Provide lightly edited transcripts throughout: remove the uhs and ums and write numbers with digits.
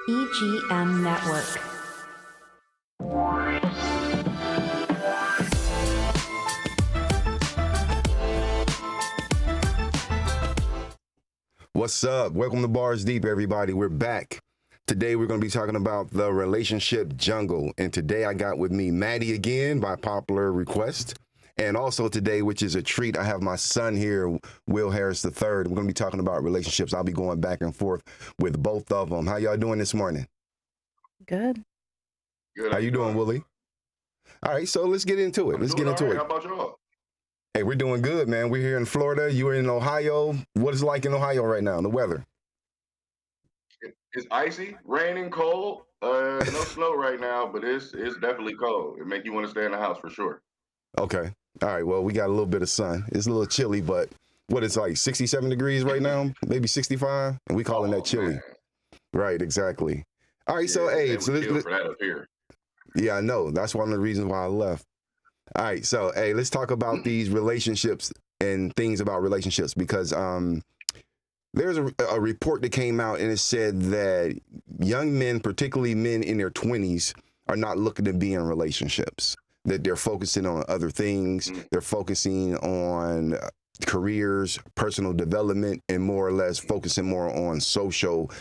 EGM Network. What's up? Welcome to Bars Deep, everybody. We're back. Today, we're going to be talking about the relationship jungle. And today, I got with me Maddie again by popular request. And also today, which is a treat, I have my son here, Will Harris III. We're going to be talking about relationships. I'll be going back and forth with both of them. How y'all doing this morning? Good. Good. How you doing, Willie? All right, so let's get into it. Let's get into it. How about y'all? Hey, we're doing good, man. We're here in Florida. You're in Ohio. What is it like in Ohio right now, the weather? It's icy, raining, cold. No snow right now, but it's definitely cold. It make you want to stay in the house for sure. Okay. All right. Well, we got a little bit of sun. It's a little chilly, but what it's like 67 degrees right now, maybe 65, and we calling that chilly. Man. Right. Exactly. All right. Yeah, So, hey, they would kill for that up here. Yeah, I know. That's one of the reasons why I left. All right. So, hey, let's talk about these relationships and things about relationships because there's a report that came out and it said that young men, particularly men in their 20s, are not looking to be in relationships, that they're focusing on other things. They're focusing on careers, personal development, and more or less focusing more on social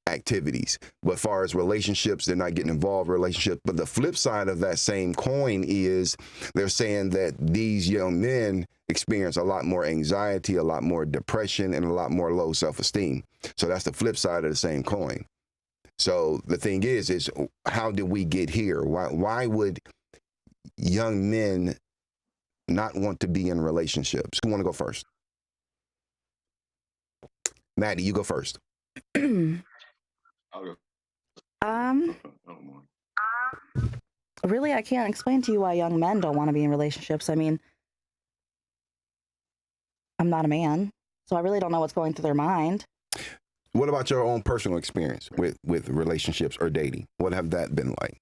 activities. But as far as relationships, they're not getting involved in relationships. But the flip side of that same coin is they're saying that these young men experience a lot more anxiety, a lot more depression, and a lot more low self-esteem. So that's the flip side of the same coin. So the thing is how did we get here? Why would young men not want to be in relationships? Who want to go first? Maddie, you go first. Really, I can't explain to you why young men don't want to be in relationships. I mean, I'm not a man, so I really don't know what's going through their mind. What about your own personal experience with relationships or dating? What have that been like?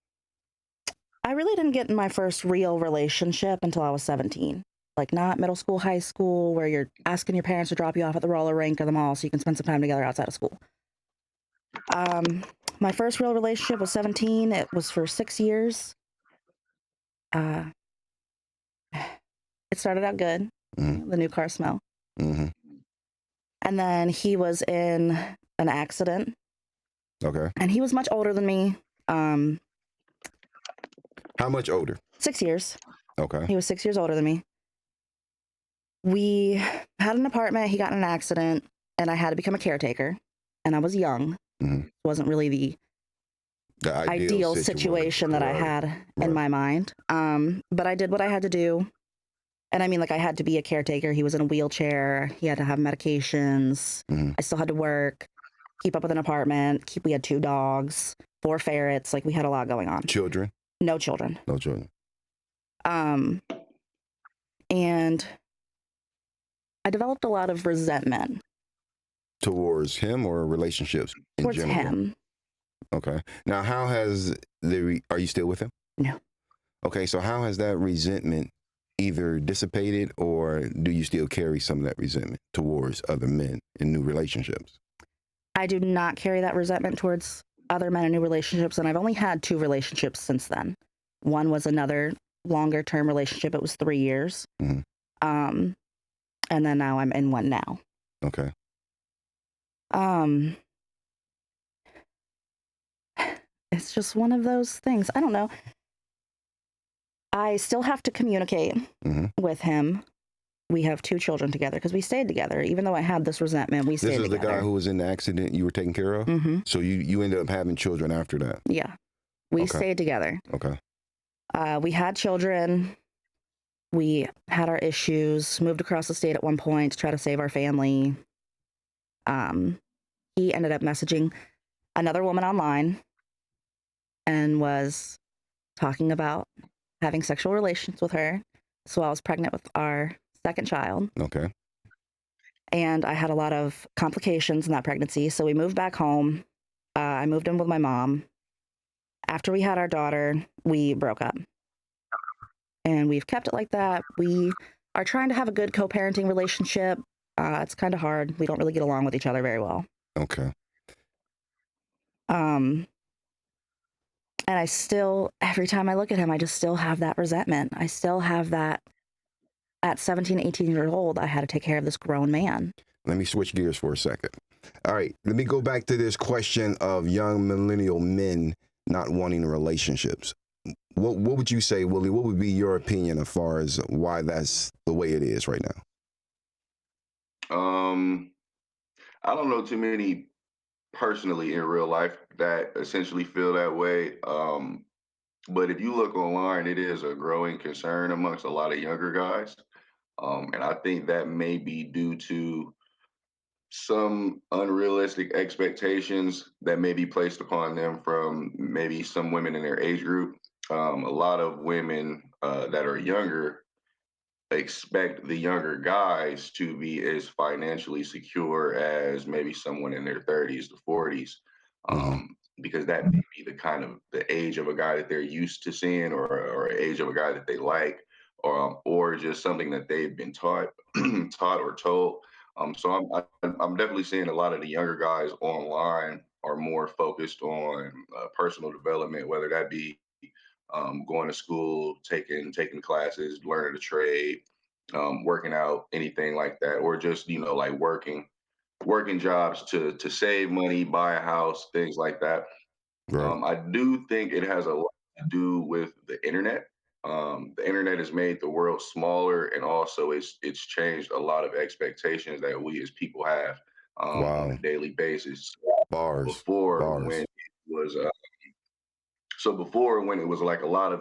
I really didn't get in my first real relationship until I was 17. Like not middle school, high school, where you're asking your parents to drop you off at the roller rink or the mall so you can spend some time together outside of school. My first real relationship was 17. It was for 6 years. It started out good, the new car smell. Mm-hmm. And then he was in an accident. Okay. And he was much older than me. How much older? 6 years. Okay. He was 6 years older than me. We had an apartment. He got in an accident, and I had to become a caretaker. And I was young. Mm-hmm. It wasn't really the ideal situation that I had in my mind. But I did what I had to do. And I mean, like, I had to be a caretaker. He was in a wheelchair. He had to have medications. Mm-hmm. I still had to work, keep up with an apartment. We had 2 dogs, 4 ferrets. Like, we had a lot going on. Children? No children. No children. And I developed a lot of resentment. Towards him or relationships in towards general? Him. Okay. Now, how has are you still with him? No. Okay, so how has that resentment either dissipated or do you still carry some of that resentment towards other men in new relationships? I do not carry that resentment towards other men in new relationships, and I've only had 2 relationships since then. One was another longer-term relationship. It was 3 years. Mm-hmm. And then now I'm in one now. Okay. It's just one of those things. I don't know. I still have to communicate with him. We have 2 children together because we stayed together. Even though I had this resentment, we stayed together. This is the guy who was in the accident you were taking care of? Mm-hmm. So you ended up having children after that? Yeah. We stayed together. Okay. We had children. We had our issues, moved across the state at one point to try to save our family. He ended up messaging another woman online and was talking about having sexual relations with her. So I was pregnant with our second child. Okay. And I had a lot of complications in that pregnancy. So we moved back home. I moved in with my mom. After we had our daughter, we broke up. And we've kept it like that. We are trying to have a good co-parenting relationship. It's kind of hard. We don't really get along with each other very well. Okay. And I still, every time I look at him, I just still have that resentment. I still have that. At 17, 18 years old, I had to take care of this grown man. Let me switch gears for a second. All right, let me go back to this question of young millennial men not wanting relationships. What would you say, Willie? What would be your opinion as far as why that's the way it is right now? I don't know too many personally in real life that essentially feel that way. But if you look online, it is a growing concern amongst a lot of younger guys. And I think that may be due to some unrealistic expectations that may be placed upon them from maybe some women in their age group. A lot of women that are younger expect the younger guys to be as financially secure as maybe someone in their 30s to 40s, Mm-hmm. because that may be the kind of the age of a guy that they're used to seeing, or age of a guy that they like, or just something that they've been taught taught or told. So I'm definitely seeing a lot of the younger guys online are more focused on personal development, whether that be going to school, taking classes, learning a trade, working out, anything like that, or just like working jobs to save money, buy a house, things like that. Right. I do think it has a lot to do with the internet. The internet has made the world smaller, and also it's changed a lot of expectations that we as people have on Wow. a daily basis. Bars. Before, when Bars. it was before, when it was like a lot of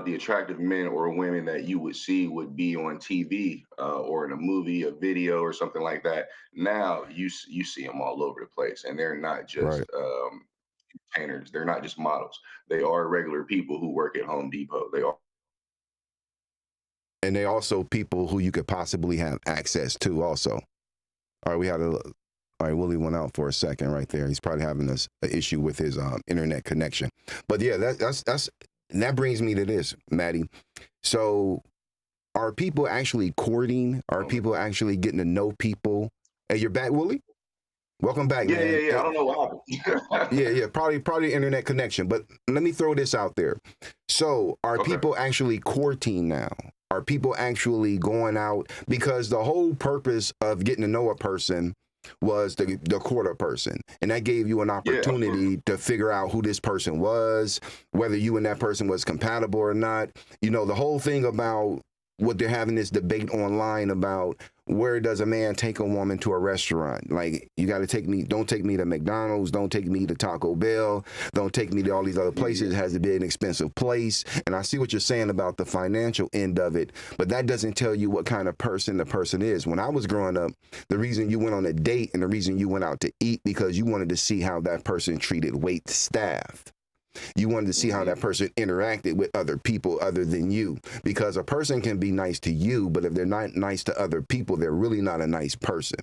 the attractive men or women that you would see would be on TV, or in a movie, a video, or something like that. Now you see them all over the place, and they're not just Right. entertainers. They're not just models. They are regular people who work at Home Depot. They are. And they also people who you could possibly have access to also. All right, all right, Willie went out for a second right there. He's probably having an issue with his internet connection. But yeah, that brings me to this, Maddie. So are people actually courting? Are people actually getting to know people? Hey, you're back, Willie? Welcome back, Yeah, yeah, man. yeah. I don't know what happened. Yeah, probably internet connection. But let me throw this out there. So are Okay. people actually courting now? Are people actually going out? Because the whole purpose of getting to know a person was the court a person. And that gave you an Yeah, absolutely. opportunity to figure out who this person was, whether you and that person was compatible or not. You know, the whole thing about what they're having this debate online about where does a man take a woman to a restaurant? Like, you got to don't take me to McDonald's, don't take me to Taco Bell, don't take me to all these other places. It has to be an expensive place. And I see what you're saying about the financial end of it, but that doesn't tell you what kind of person the person is. When I was growing up, the reason you went on a date and the reason you went out to eat because you wanted to see how that person treated wait staff. You wanted to see how that person interacted with other people other than you, because a person can be nice to you, but if they're not nice to other people, they're really not a nice person.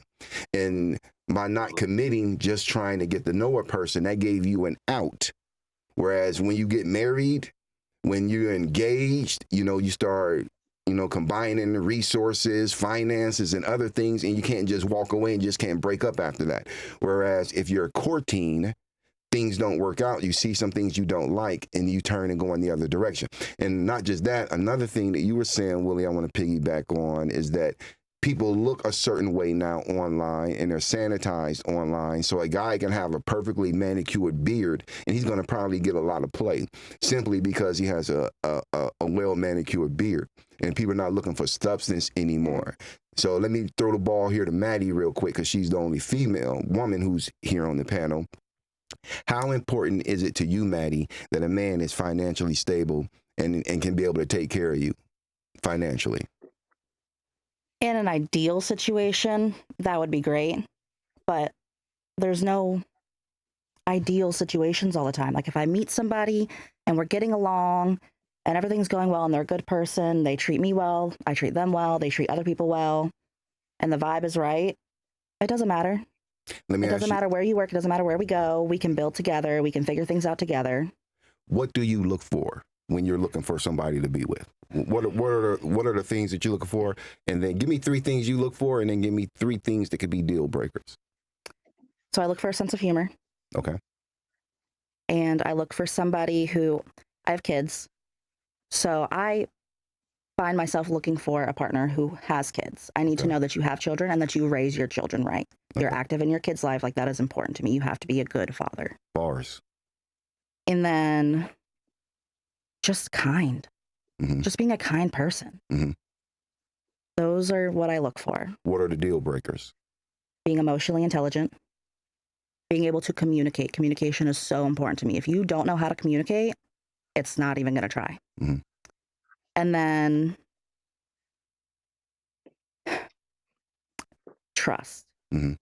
And by not committing, just trying to get to know a person, that gave you an out. Whereas when you get married, when you're engaged, you start combining the resources, finances, and other things, and you can't just walk away and just can't break up after that. Whereas if you're courting, things don't work out, you see some things you don't like, and you turn and go in the other direction. And not just that, another thing that you were saying, Willie, I want to piggyback on, is that people look a certain way now online, and they're sanitized online. So a guy can have a perfectly manicured beard, and he's going to probably get a lot of play simply because he has a well manicured beard. And people are not looking for substance anymore. So let me throw the ball here to Maddie real quick, because she's the only female woman who's here on the panel. How important is it to you, Maddie, that a man is financially stable and can be able to take care of you financially? In an ideal situation, that would be great. But there's no ideal situations all the time. Like if I meet somebody and we're getting along and everything's going well and they're a good person, they treat me well, I treat them well, they treat other people well, and the vibe is right, it doesn't matter. It doesn't matter where you work. It doesn't matter where we go. We can build together. We can figure things out together. What do you look for when you're looking for somebody to be with? What are the things that you're looking for? And then give me 3 things you look for, and then give me 3 things that could be deal breakers. So I look for a sense of humor. Okay. And I look for somebody who, I have kids, so I find myself looking for a partner who has kids. I need to know that you have children and that you raise your children right. You're active in your kid's life. Like, that is important to me. You have to be a good father. Bars. And then just kind. Mm-hmm. Just being a kind person. Mm-hmm. Those are what I look for. What are the deal breakers? Being emotionally intelligent. Being able to communicate. Communication is so important to me. If you don't know how to communicate, it's not even going to try. Mm-hmm. And then trust. Mm-hmm.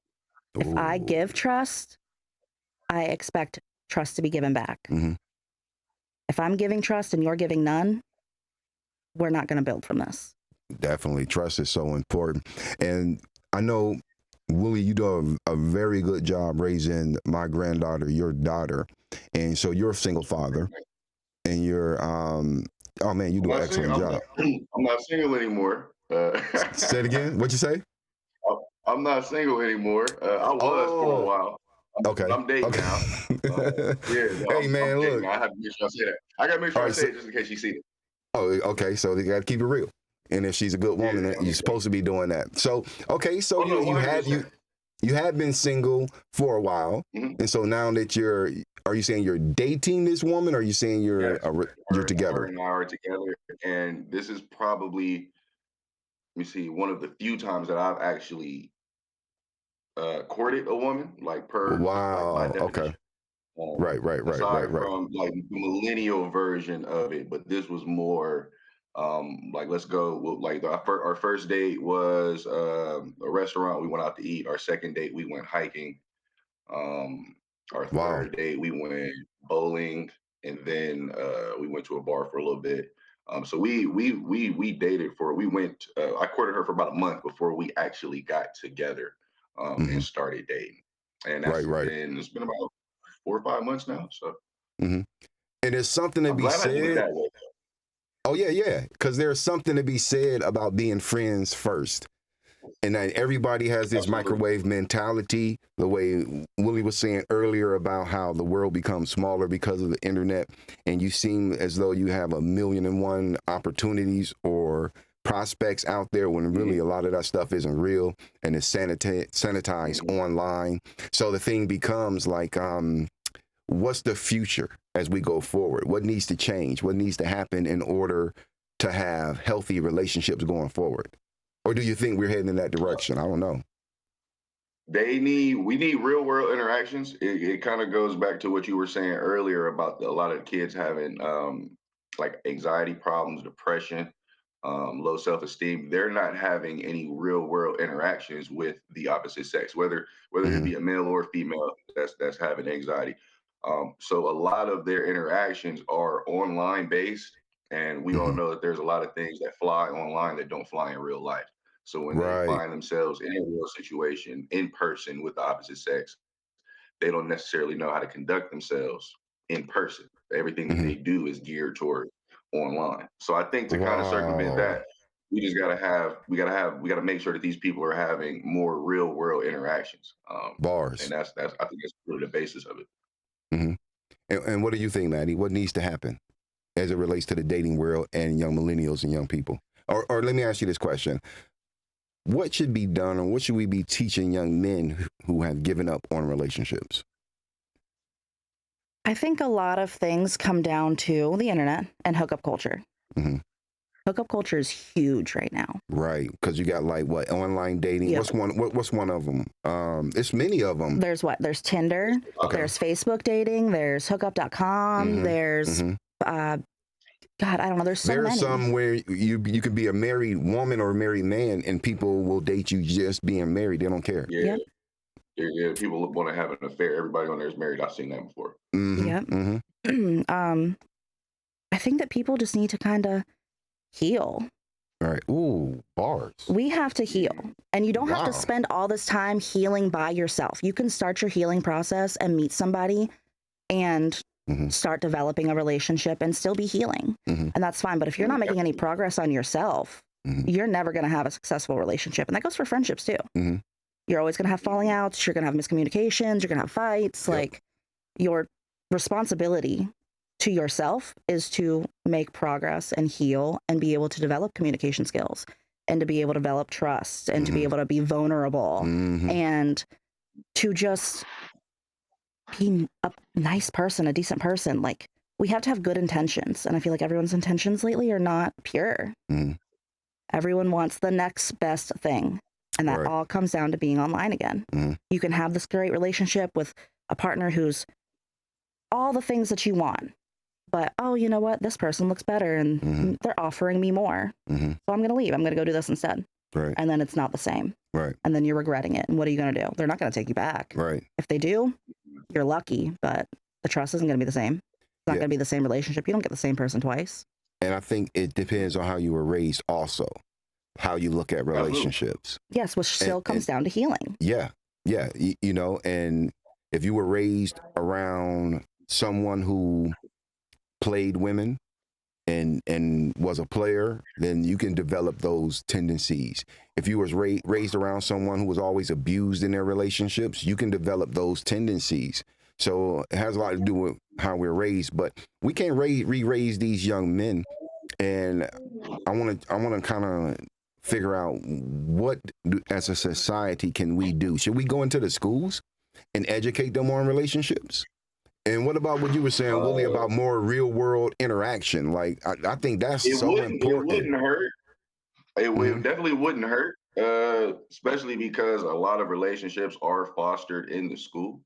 If I give trust, I expect trust to be given back. Mm-hmm. If I'm giving trust and you're giving none, we're not going to build from this. Definitely. Trust is so important. And I know, Willie, you do a very good job raising my granddaughter, your daughter. And so you're a single father. And you're, oh man, you do an excellent job. I'm not single anymore. Say it again. What'd you say? I'm not single anymore. I was for a while. Okay. I'm dating now. Yeah. Hey, man, I'm look. now. I have to make sure I say that. I got to make sure I say it just in case you see it. Oh, okay. So they got to keep it real. And if she's a good woman, you're supposed to be doing that. So, okay. So you have been single for a while. Mm-hmm. And so now that are you saying you're dating this woman, or are you saying you're together? Her and I are together. And this is probably, let me see, one of the few times that I've actually courted a woman, like per wow. like, by definition. Okay. Right. From like the millennial version of it, but this was more like, let's go. Like our first date was a restaurant. We went out to eat. Our second date, we went hiking. Our third date, we went bowling, and then we went to a bar for a little bit. So we dated we went. I courted her for about a month before we actually got together and started dating. And that's been, it's been about 4 or 5 months now. So, and there's something to be said. Oh yeah, because there's something to be said about being friends first, and that everybody has this microwave mentality. The way Willie was saying earlier about how the world becomes smaller because of the internet, and you seem as though you have 1,000,001 opportunities or prospects out there, when really a lot of that stuff isn't real and it's sanitized online. So the thing becomes like, what's the future as we go forward? What needs to change? What needs to happen in order to have healthy relationships going forward? Or do you think we're heading in that direction? I don't know. We need real world interactions. It kind of goes back to what you were saying earlier about a lot of kids having like anxiety problems, depression, low self-esteem. They're not having any real world interactions with the opposite sex, whether it be a male or female that's having anxiety. So a lot of their interactions are online based, and we all know that there's a lot of things that fly online that don't fly in real life. So when they find themselves in a real situation in person with the opposite sex, they don't necessarily know how to conduct themselves in person. Everything that they do is geared toward online. So I think to kind of circumvent that, we gotta make sure that these people are having more real world interactions. Bars. And that's I think that's really the basis of it. And what do you think, Maddie? What needs to happen as it relates to the dating world and young millennials and young people? Or let me ask you this question. What should be done, or what should we be teaching young men who have given up on relationships? I think a lot of things come down to the internet and hookup culture. Hookup culture is huge right now. Right, because you got like what, online dating? Yep. What's one of them? It's many of them. There's Tinder. Okay. There's Facebook dating. There's hookup.com. There's God, I don't know. There's many. Some where you can be a married woman or a married man, and people will date you just being married. They don't care. Yeah. Yeah, people want to have an affair. Everybody on there is married. I've seen that before. I think that people just need to kind of heal. All right. Ooh, bars. We have to heal. And you don't have to spend all this time healing by yourself. You can start your healing process and meet somebody and start developing a relationship and still be healing. And that's fine. But if you're not making any progress on yourself, you're never going to have a successful relationship. And that goes for friendships too. You're always going to have falling outs. You're going to have miscommunications. You're going to have fights. Like, your responsibility to yourself is to make progress and heal and be able to develop communication skills and to be able to develop trust and to be able to be vulnerable and to just be a nice person, a decent person. Like, we have to have good intentions. And I feel like everyone's intentions lately are not pure. Everyone wants the next best thing. And that all comes down to being online again. You can have this great relationship with a partner who's all the things that you want. But, oh, you know what? This person looks better and they're offering me more. So I'm going to leave. I'm going to go do this instead. Right. And then it's not the same. Right. And then you're regretting it. And what are you going to do? They're not going to take you back. Right. If they do, you're lucky, but the trust isn't going to be the same. It's not going to be the same relationship. You don't get the same person twice. And I think it depends on how you were raised also, how you look at relationships. Yes, which still comes down to healing. Yeah. Yeah. You know, and if you were raised around someone who played women and was a player, then you can develop those tendencies. If you was raised around someone who was always abused in their relationships, you can develop those tendencies. So it has a lot to do with how we're raised, but we can't re-raise these young men. And I want to kind of figure out what, as a society, can we do? Should we go into the schools and educate them on relationships? And what about what you were saying, Willie, about more real world interaction? Like, I think that's so important. It wouldn't hurt. It definitely wouldn't hurt, especially because a lot of relationships are fostered in the school.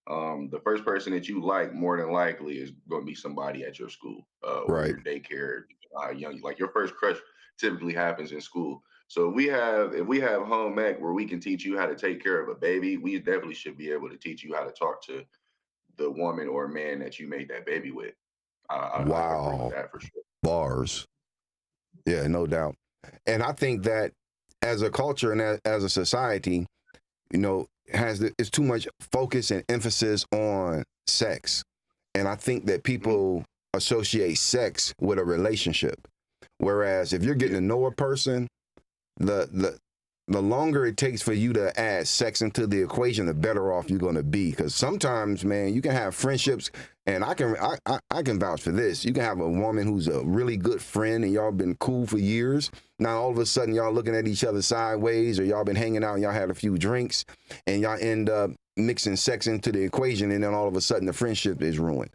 The first person that you like more than likely is going to be somebody at your school or your daycare. Young, like your first crush typically happens in school. So if we have home ec where we can teach you how to take care of a baby, we definitely should be able to teach you how to talk to the woman or man that you made that baby with. I agree with that for sure. Bars. Yeah, no doubt. And I think that as a culture and as a society, you know, it's too much focus and emphasis on sex. And I think that people associate sex with a relationship. Whereas if you're getting to know a person, the longer it takes for you to add sex into the equation, the better off you're going to be. Because sometimes, man, you can have friendships, and I can vouch for this. You can have a woman who's a really good friend, and y'all been cool for years. Now, all of a sudden, y'all looking at each other sideways, or y'all been hanging out, and y'all had a few drinks, and y'all end up mixing sex into the equation, and then all of a sudden, the friendship is ruined.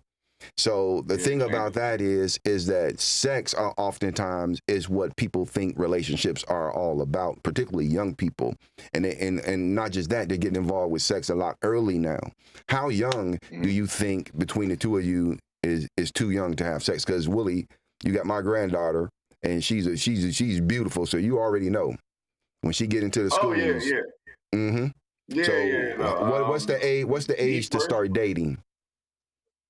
So the thing about that is that sex oftentimes is what people think relationships are all about, particularly young people. And not just that, they're getting involved with sex a lot early now. How young do you think between the two of you is too young to have sex? Because Willie, you got my granddaughter, and she's beautiful, so you already know when she get into the schools. What's the age to start dating?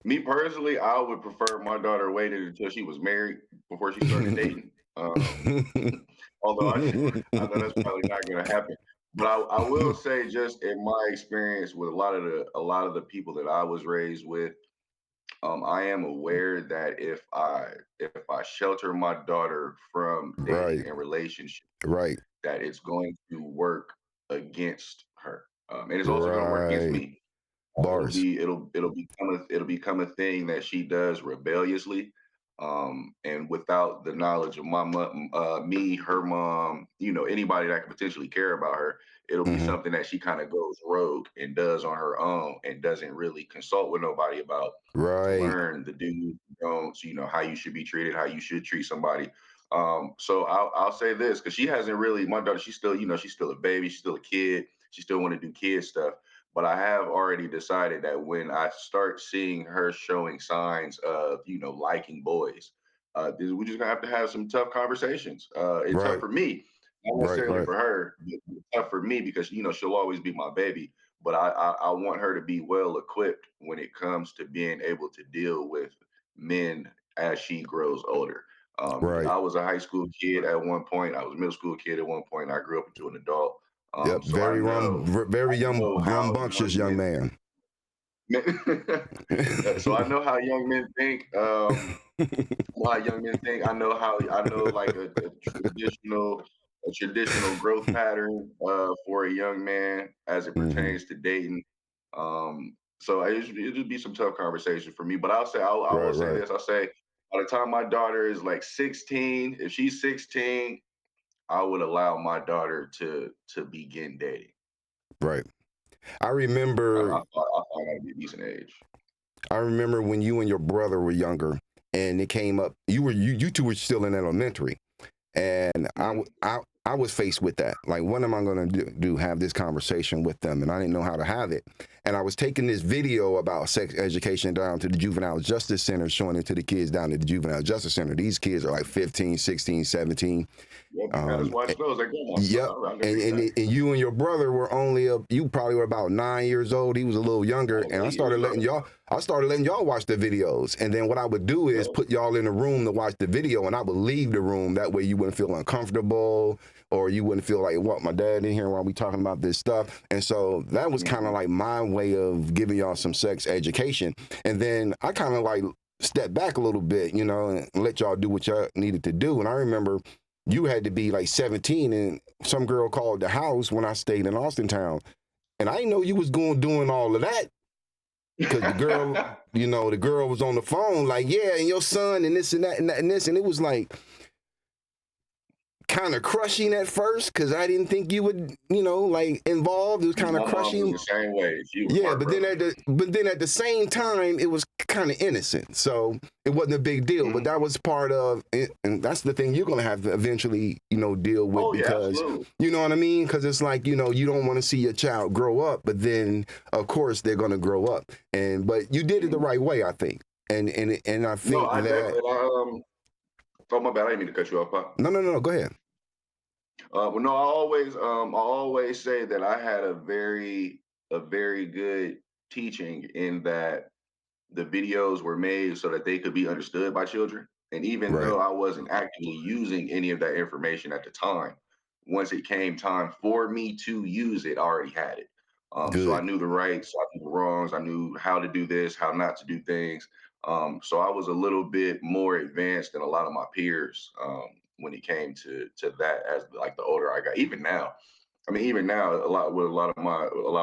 Me personally, I would prefer my daughter waited until she was married before she started dating. Although I know that's probably not going to happen. But I will say, just in my experience with a lot of the people that I was raised with, I am aware that if I shelter my daughter from dating and relationship, that it's going to work against her, and it's also going to work against me. Bars. It'll become a thing that she does rebelliously, and without the knowledge of my mom, me, her mom, anybody that could potentially care about her. It'll be something that she kind of goes rogue and does on her own and doesn't really consult with nobody about. Learn the do's, don'ts, how you should be treated, how you should treat somebody. So I'll say this, because she hasn't really, my daughter, she's still a baby, she's still a kid, she still want to do kid stuff. But I have already decided that when I start seeing her showing signs of, liking boys, we're just gonna have to have some tough conversations. It's tough for me, not necessarily for her, but it's tough for me because she'll always be my baby. But I want her to be well equipped when it comes to being able to deal with men as she grows older. I was a high school kid at one point. I was a middle school kid at one point. I grew up into an adult. So very rambunctious young man. So I know how young men think. Why young men think. I know like a traditional growth pattern for a young man as it pertains to dating. So it'd just be some tough conversation for me. But I will Right, say right, this. I'll say by the time my daughter is like 16, if she's 16, I would allow my daughter to begin dating. right. I I, remember I, I find that to be a decent age. I remember when you and your brother were younger and it came up, you two were still in elementary. And Mhm. I was faced with that. Like, what am I going to do? Have this conversation with them? And I didn't know how to have it. And I was taking this video about sex education down to the juvenile justice center, showing it to the kids down at the juvenile justice center. These kids are like 15, 16, 17. Yep, you got us Um, watch those at grandma's. Yep. I can And, read and that. and you and your brother were only you probably were about 9 years old. He was a little I younger, was and I 8 years started letting old. y'all watch the videos. And then what I would do is Yep. put y'all in a room to watch the video, and I would leave the room. That way you wouldn't feel uncomfortable, or you wouldn't feel like, what, my dad in here while we talking about this stuff. And so that was kind of Mhm. like my way of giving y'all some sex education. And then I kind of like stepped back a little bit, and let y'all do what y'all needed to do. And I remember you had to be like 17, and some girl called the house when I stayed in Austin Town. And I didn't know you was doing all of that, because the girl was on the phone like, yeah, and your son and this and that and that and this. And it was like kind of crushing at first, because I didn't think you would, like, involved. It was kind of My mom was crushing. the same way. She was Yeah, but then heartbroken. at the same time, it was kind of innocent, so it wasn't a big deal. But Mhm. that was part of it, and that's the thing you're gonna have to eventually, deal with, Oh yeah, because absolutely. you know what I mean. Because it's like, you don't want to see your child grow up, but then of course they're gonna grow up, but you did it the Mhm. right way, I think, and I No, think I that definitely. Oh my bad. I didn't mean to cut you off, Pop. no, go ahead. Well, no, I always say that I had a very good teaching in that the videos were made so that they could be understood by children. And even Right, though I wasn't actually using any of that information at the time, once it came time for me to use it, I already had it. So I good, knew the rights, I knew the wrongs, I knew how to do this, how not to do things. So I was a little bit more advanced than a lot of my peers when it came to that. As like the older I got, even now, I mean, even now, a lot of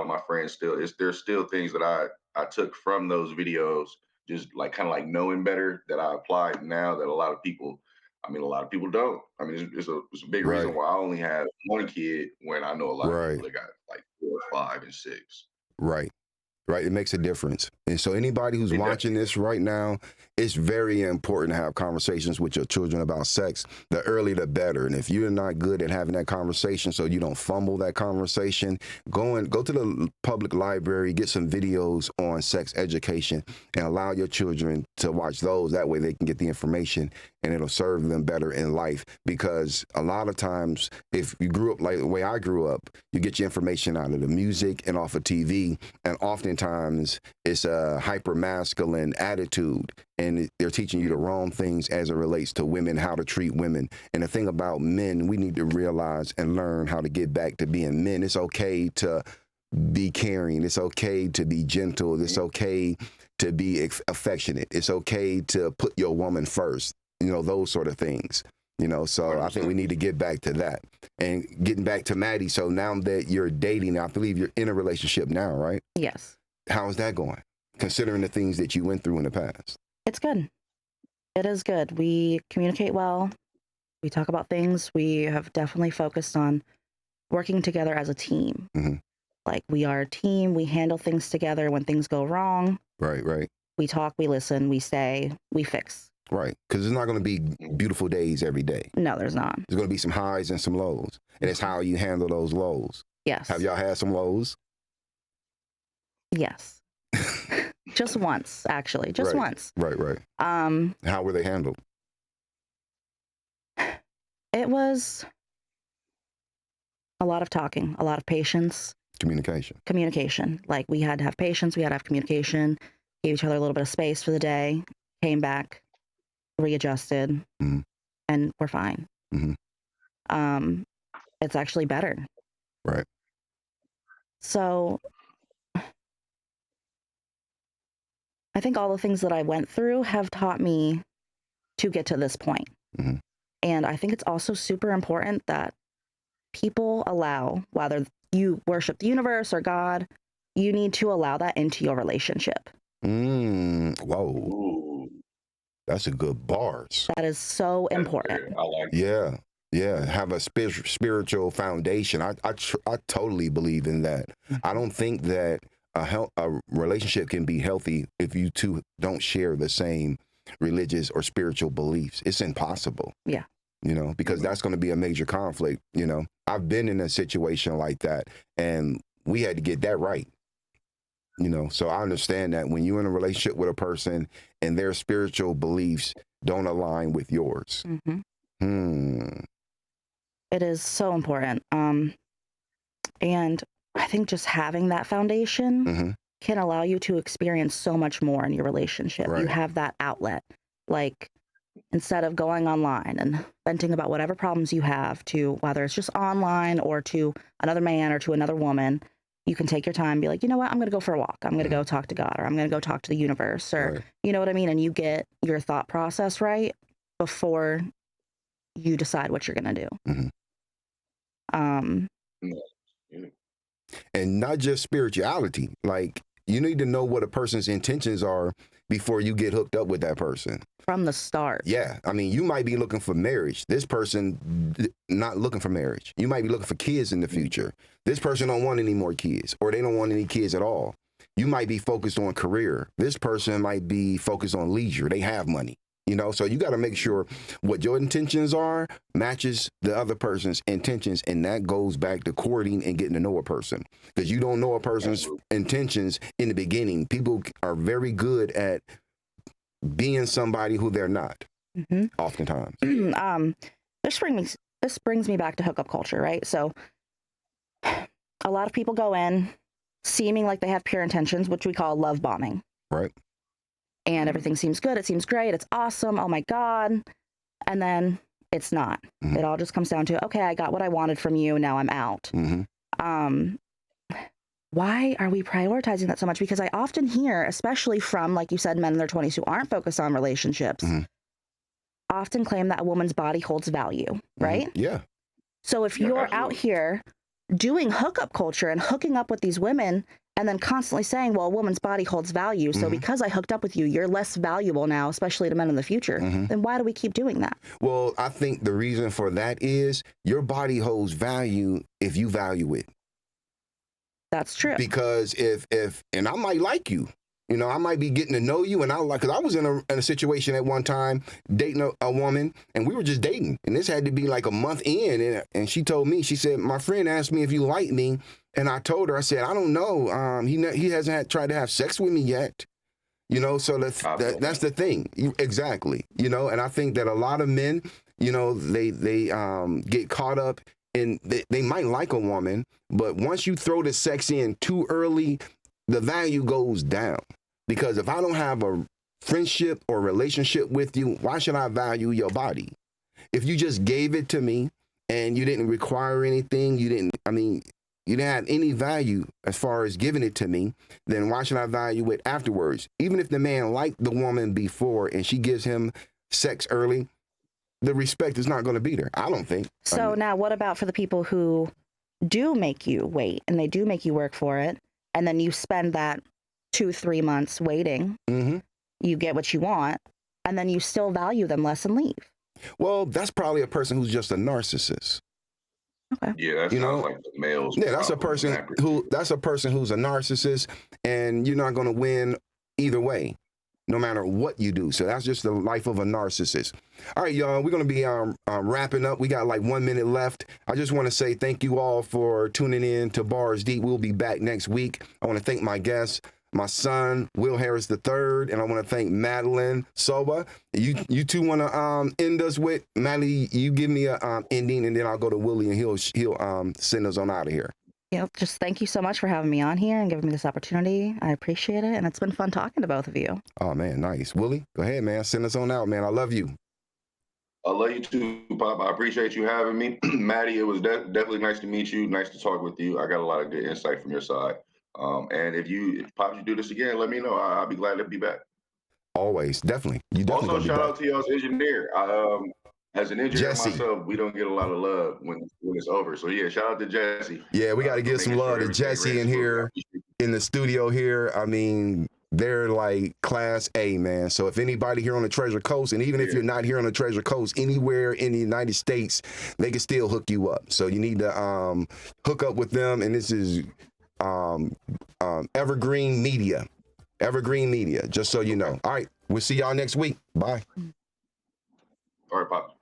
my friends still, there's still things that I took from those videos, just like kind of like knowing better, that I applied now that a lot of people don't. I mean, it's a big reason right, why I only have one kid when I know a lot of right, people that got like 4, 5, and 6. right. Right, it makes a difference. And so anybody who's It watching definitely this right now, it's very important to have conversations with your children about sex. The earlier the better. And if you're not good at having that conversation, so you don't fumble that conversation, go to the public library, get some videos on sex education, and allow your children to watch those. That way they can get the information, and it'll serve them better in life. Because a lot of times, if you grew up like the way I grew up, you get your information out of the music and off of TV, and oftentimes it's a hyper masculine attitude, and they're teaching you the wrong things as it relates to women, how to treat women. And the thing about men, we need to realize and learn how to get back to being men. It's okay to be caring. It's okay to be gentle. It's okay to be affectionate. It's okay to put your woman first, those sort of things. So I think we 100%. need to get back to that. And getting back to Maddie, so now that you're dating, I believe you're in a relationship now, right? Yes, How is that going, considering the things that you went through in the past? it's good. It is good. We communicate well. We talk about things. We have definitely focused on working together as a team. Mm-hmm. Like, we are a team. We handle things together. When things go wrong, Right, right, we talk, we listen, we stay, we fix. right. Because it's not going to be beautiful days every day. No, there's not. There's going to be some highs and some lows. And it's how you handle those lows. Yes. Have y'all had some lows? Yes. Just once, actually. Just Right. once. Right, right. How were they handled? It was a lot of talking, a lot of patience, Communication. communication. Like, we had to have patience, we had to have communication, gave each other a little bit of space for the day, came back, readjusted, Mhm. and we're fine. Mhm. It's actually better. Right. So I think all the things that I went through have taught me to get to this point. Mhm. And I think it's also super important that people allow, whether you worship the universe or God, you need to allow that into your relationship. Whoa, Ooh, that's a good bars. That is so that's important. good. I like that. Yeah, yeah. Have a spiritual foundation. I totally believe in that. I don't think that a relationship can be healthy if you two don't share the same religious or spiritual beliefs. It's impossible. Yeah. You know, because that's going to be a major conflict. You know, I've been in a situation like that, and we had to get that right. You know, so I understand that when you're in a relationship with a person and their spiritual beliefs don't align with yours. It is so important. And I think just having that foundation can allow you to experience so much more in your relationship. Right. You have that outlet. Like, instead of going online and venting about whatever problems you have to, whether it's just online or to another man or to another woman, you can take your time and be like, you know what, I'm going to go for a walk. I'm going to go talk to God, or I'm going to go talk to the universe, or, you know what I mean? And you get your thought process right before you decide what you're going to do. And not just spirituality. Like, you need to know what a person's intentions are before you get hooked up with that person. From the start. Yeah. I mean, you might be looking for marriage. This person not looking for marriage. You might be looking for kids in the future. This person don't want any more kids, or they don't want any kids at all. You might be focused on career. This person might be focused on leisure. They have money. You know, so you got to make sure what your intentions are matches the other person's intentions. And that goes back to courting and getting to know a person, because you don't know a person's intentions in the beginning. People are very good at being somebody who they're not, oftentimes. This brings me back to hookup culture, right? So a lot of people go in seeming like they have pure intentions, which we call love bombing. Right. And everything seems good. It seems great. It's awesome. Oh my God. And then it's not. It all just comes down to, okay, I got what I wanted from you. Now I'm out. Why are we prioritizing that so much? Because I often hear, especially from, like you said, men in their 20s who aren't focused on relationships, often claim that a woman's body holds value, right? Yeah. So if you're out here doing hookup culture and hooking up with these women, and then constantly saying, well, a woman's body holds value, so because I hooked up with you, you're less valuable now, especially to men in the future, then why do we keep doing that? Well, I think the reason for that is your body holds value if you value it. That's true. Because if and I might like you, you know, I might be getting to know you, and because I was in a situation at one time dating a woman, and we were just dating, and this had to be like a month in, and she told me, she said, my friend asked me if you like me, and I told her, I said, I don't know, he hasn't tried to have sex with me yet, you know, so that's the thing. Exactly, you know, and I think that a lot of men, you know, they get caught up in, they might like a woman, but once you throw the sex in too early, the value goes down. Because if I don't have a friendship or relationship with you, why should I value your body? If you just gave it to me and you didn't require anything, you didn't have any value as far as giving it to me, then why should I value it afterwards? Even if the man liked the woman before and she gives him sex early, the respect is not going to be there, I don't think. So now what about for the people who do make you wait and they do make you work for it, and then you spend that 2-3 months waiting, you get what you want, and then you still value them less and leave? Well, that's probably a person who's just a narcissist. Okay. Yeah, that sounds like the males. Yeah, that's a person who's a narcissist, and you're not going to win either way, no matter what you do. So that's just the life of a narcissist. All right, y'all, we're going to be wrapping up. We got like 1 minute left. I just want to say thank you all for tuning in to Bars Deep. We'll be back next week. I want to thank my guests, my son, Will Harris III, and I want to thank Madeline Soba. You two want to end us with, Maddie, you give me a ending, and then I'll go to Willie, and he'll send us on out of here. Just thank you so much for having me on here and giving me this opportunity. I appreciate it, and it's been fun talking to both of you. Oh, man, nice. Willie, go ahead, man. Send us on out, man. I love you. I love you too, Pop. I appreciate you having me. Maddie, it was definitely nice to meet you. Nice to talk with you. I got a lot of good insight from your side. And if Pop, you do this again, let me know. I'll be glad to be back. Always, definitely. You definitely also, shout out to y'all's engineer. As an engineer Jesse. myself, we don't get a lot of love when it's over. So yeah, shout out to Jesse. Yeah, we got to For give some making love sure to everything Jesse ran in smoothly. I here, appreciate in the studio here. I mean, they're like class A, man. So if anybody here on the Treasure Coast, and even if Yeah. you're not here on the Treasure Coast, anywhere in the United States, they can still hook you up. So you need to hook up with them. And this is Evergreen Media. Evergreen Media, just so you know. All right, we'll see y'all next week. Bye. All right, Pop.